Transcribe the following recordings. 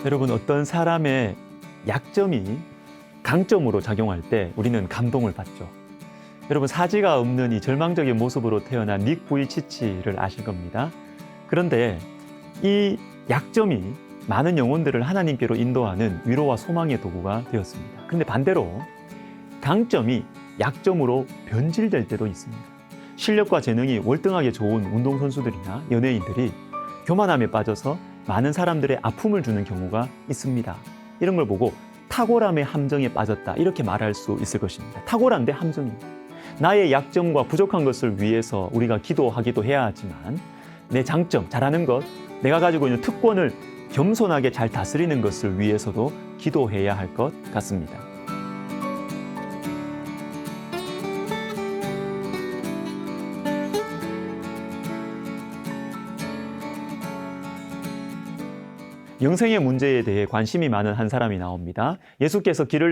여러분, 어떤 사람의 약점이 강점으로 작용할 때 우리는 감동을 받죠. 여러분, 사지가 없는 이 절망적인 모습으로 태어난 닉 부이치치를 아실 겁니다. 그런데 이 약점이 많은 영혼들을 하나님께로 인도하는 위로와 소망의 도구가 되었습니다. 그런데 반대로 강점이 약점으로 변질될 때도 있습니다. 실력과 재능이 월등하게 좋은 운동선수들이나 연예인들이 교만함에 빠져서 많은 사람들의 아픔을 주는 경우가 있습니다. 이런 걸 보고 탁월함의 함정에 빠졌다, 이렇게 말할 수 있을 것입니다. 탁월한데 함정입니다. 나의 약점과 부족한 것을 위해서 우리가 기도하기도 해야 하지만 내 장점, 잘하는 것, 내가 가지고 있는 특권을 겸손하게 잘 다스리는 것을 위해서도 기도해야 할 것 같습니다. 영생의 문제에 대해 관심이 많은 한 사람이 나옵니다. 예수께서 길에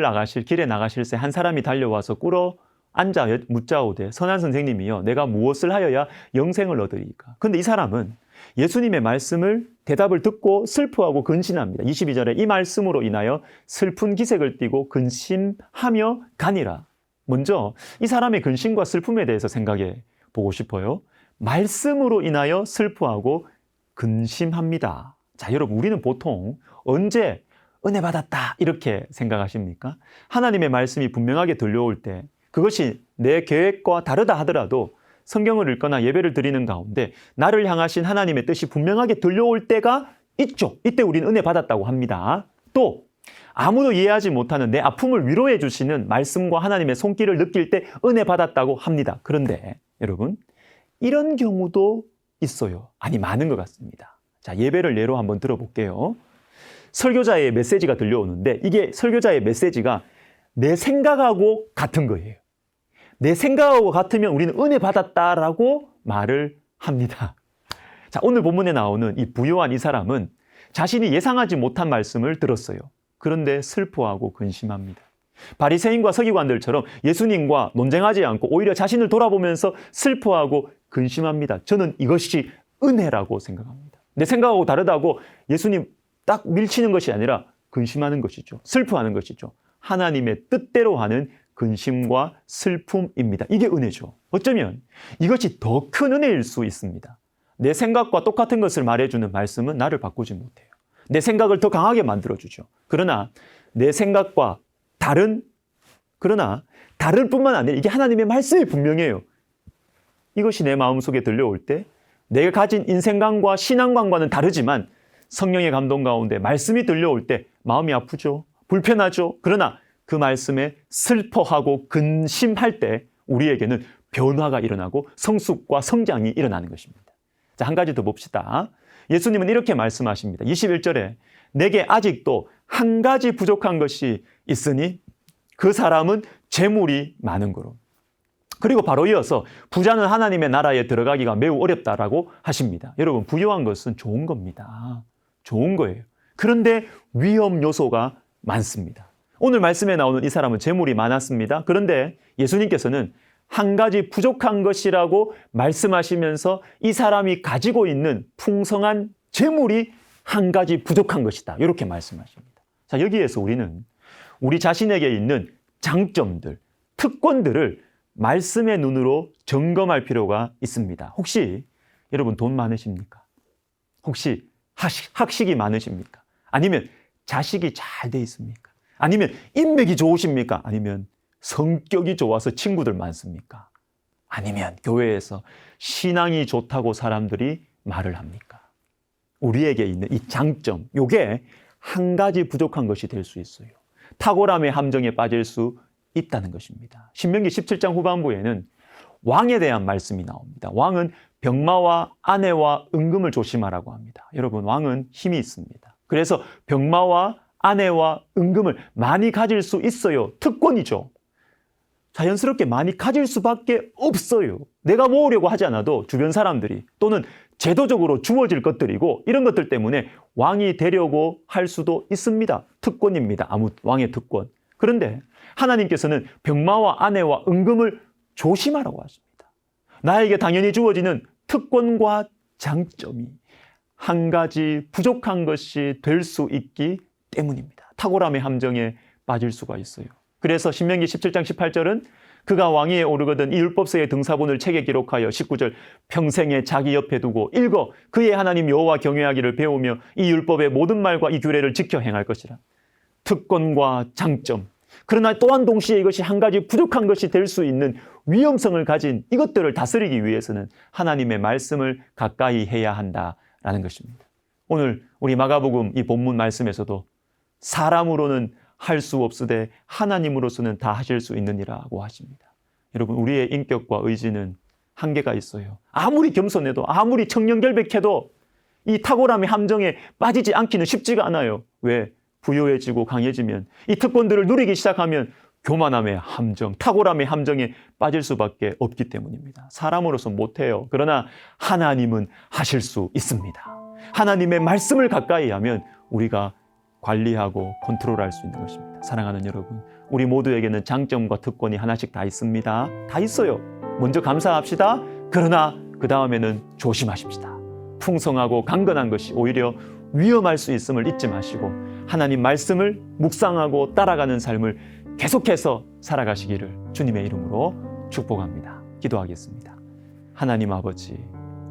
나가실새 한 사람이 달려와서 꿇어 앉아 묻자오되, 선한 선생님이여, 내가 무엇을 하여야 영생을 얻으리까? 근데 이 사람은 예수님의 말씀을, 대답을 듣고 슬퍼하고 근심합니다. 22절에 이 말씀으로 인하여 슬픈 기색을 띠고 근심하며 가니라. 먼저 이 사람의 근심과 슬픔에 대해서 생각해 보고 싶어요. 말씀으로 인하여 슬퍼하고 근심합니다. 자, 여러분, 우리는 보통 언제 은혜 받았다 이렇게 생각하십니까? 하나님의 말씀이 분명하게 들려올 때, 그것이 내 계획과 다르다 하더라도 성경을 읽거나 예배를 드리는 가운데 나를 향하신 하나님의 뜻이 분명하게 들려올 때가 있죠. 이때 우리는 은혜 받았다고 합니다. 또 아무도 이해하지 못하는 내 아픔을 위로해 주시는 말씀과 하나님의 손길을 느낄 때 은혜 받았다고 합니다. 그런데 여러분, 이런 경우도 있어요. 아니, 많은 것 같습니다. 자, 예배를 예로 한번 들어볼게요. 설교자의 메시지가 들려오는데 이게 설교자의 메시지가 내 생각하고 같은 거예요. 내 생각하고 같으면 우리는 은혜 받았다라고 말을 합니다. 자, 오늘 본문에 나오는 이 부요한 이 사람은 자신이 예상하지 못한 말씀을 들었어요. 그런데 슬퍼하고 근심합니다. 바리새인과 서기관들처럼 예수님과 논쟁하지 않고 오히려 자신을 돌아보면서 슬퍼하고 근심합니다. 저는 이것이 은혜라고 생각합니다. 내 생각하고 다르다고 예수님 딱 밀치는 것이 아니라 근심하는 것이죠. 슬퍼하는 것이죠. 하나님의 뜻대로 하는 근심과 슬픔입니다. 이게 은혜죠. 어쩌면 이것이 더 큰 은혜일 수 있습니다. 내 생각과 똑같은 것을 말해주는 말씀은 나를 바꾸지 못해요. 내 생각을 더 강하게 만들어주죠. 그러나 내 생각과 다를 뿐만 아니라 이게 하나님의 말씀이 분명해요. 이것이 내 마음속에 들려올 때 내가 가진 인생관과 신앙관과는 다르지만 성령의 감동 가운데 말씀이 들려올 때 마음이 아프죠. 불편하죠. 그러나 그 말씀에 슬퍼하고 근심할 때 우리에게는 변화가 일어나고 성숙과 성장이 일어나는 것입니다. 자, 한 가지 더 봅시다. 예수님은 이렇게 말씀하십니다. 21절에 내게 아직도 한 가지 부족한 것이 있으니 그 사람은 재물이 많은 거로. 그리고 바로 이어서 부자는 하나님의 나라에 들어가기가 매우 어렵다라고 하십니다. 여러분, 부유한 것은 좋은 겁니다. 좋은 거예요. 그런데 위험 요소가 많습니다. 오늘 말씀에 나오는 이 사람은 재물이 많았습니다. 그런데 예수님께서는 한 가지 부족한 것이라고 말씀하시면서 이 사람이 가지고 있는 풍성한 재물이 한 가지 부족한 것이다, 이렇게 말씀하십니다. 자, 여기에서 우리는 우리 자신에게 있는 장점들, 특권들을 말씀의 눈으로 점검할 필요가 있습니다. 혹시 여러분 돈 많으십니까? 혹시 학식이 많으십니까? 아니면 자식이 잘 돼 있습니까? 아니면 인맥이 좋으십니까? 아니면 성격이 좋아서 친구들 많습니까? 아니면 교회에서 신앙이 좋다고 사람들이 말을 합니까? 우리에게 있는 이 장점, 이게 한 가지 부족한 것이 될 수 있어요. 탁월함의 함정에 빠질 수 있다는 것입니다. 신명기 17장 후반부에는 왕에 대한 말씀이 나옵니다. 왕은 병마와 아내와 은금을 조심하라고 합니다. 여러분, 왕은 힘이 있습니다. 그래서 병마와 아내와 은금을 많이 가질 수 있어요. 특권이죠. 자연스럽게 많이 가질 수밖에 없어요. 내가 모으려고 하지 않아도 주변 사람들이 또는 제도적으로 주어질 것들이고 이런 것들 때문에 왕이 되려고 할 수도 있습니다. 특권입니다. 왕의 특권. 그런데 하나님께서는 병마와 아내와 은금을 조심하라고 하십니다. 나에게 당연히 주어지는 특권과 장점이 한 가지 부족한 것이 될 수 있기 때문입니다. 탁월함의 함정에 빠질 수가 있어요. 그래서 신명기 17장 18절은 그가 왕위에 오르거든 이 율법서의 등사본을 책에 기록하여 19절 평생에 자기 옆에 두고 읽어 그의 하나님 여호와 경외하기를 배우며 이 율법의 모든 말과 이 규례를 지켜 행할 것이라. 특권과 장점, 그러나 또한 동시에 이것이 한 가지 부족한 것이 될 수 있는 위험성을 가진 이것들을 다스리기 위해서는 하나님의 말씀을 가까이 해야 한다라는 것입니다. 오늘 우리 마가복음 이 본문 말씀에서도 사람으로는 할 수 없으되 하나님으로서는 다 하실 수 있느니라고 하십니다. 여러분, 우리의 인격과 의지는 한계가 있어요. 아무리 겸손해도 아무리 청렴결백해도 이 탁월함의 함정에 빠지지 않기는 쉽지가 않아요. 왜? 부유해지고 강해지면 이 특권들을 누리기 시작하면 교만함의 함정, 탁월함의 함정에 빠질 수밖에 없기 때문입니다. 사람으로서 못해요. 그러나 하나님은 하실 수 있습니다. 하나님의 말씀을 가까이 하면 우리가 관리하고 컨트롤할 수 있는 것입니다. 사랑하는 여러분, 우리 모두에게는 장점과 특권이 하나씩 다 있습니다. 다 있어요. 먼저 감사합시다. 그러나 그 다음에는 조심하십시다. 풍성하고 강건한 것이 오히려 위험할 수 있음을 잊지 마시고 하나님 말씀을 묵상하고 따라가는 삶을 계속해서 살아가시기를 주님의 이름으로 축복합니다. 기도하겠습니다. 하나님 아버지,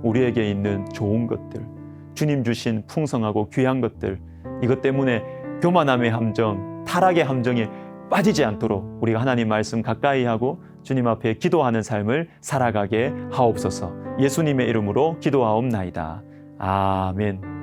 우리에게 있는 좋은 것들, 주님 주신 풍성하고 귀한 것들, 이것 때문에 교만함의 함정, 타락의 함정에 빠지지 않도록 우리가 하나님 말씀 가까이 하고 주님 앞에 기도하는 삶을 살아가게 하옵소서. 예수님의 이름으로 기도하옵나이다. 아멘.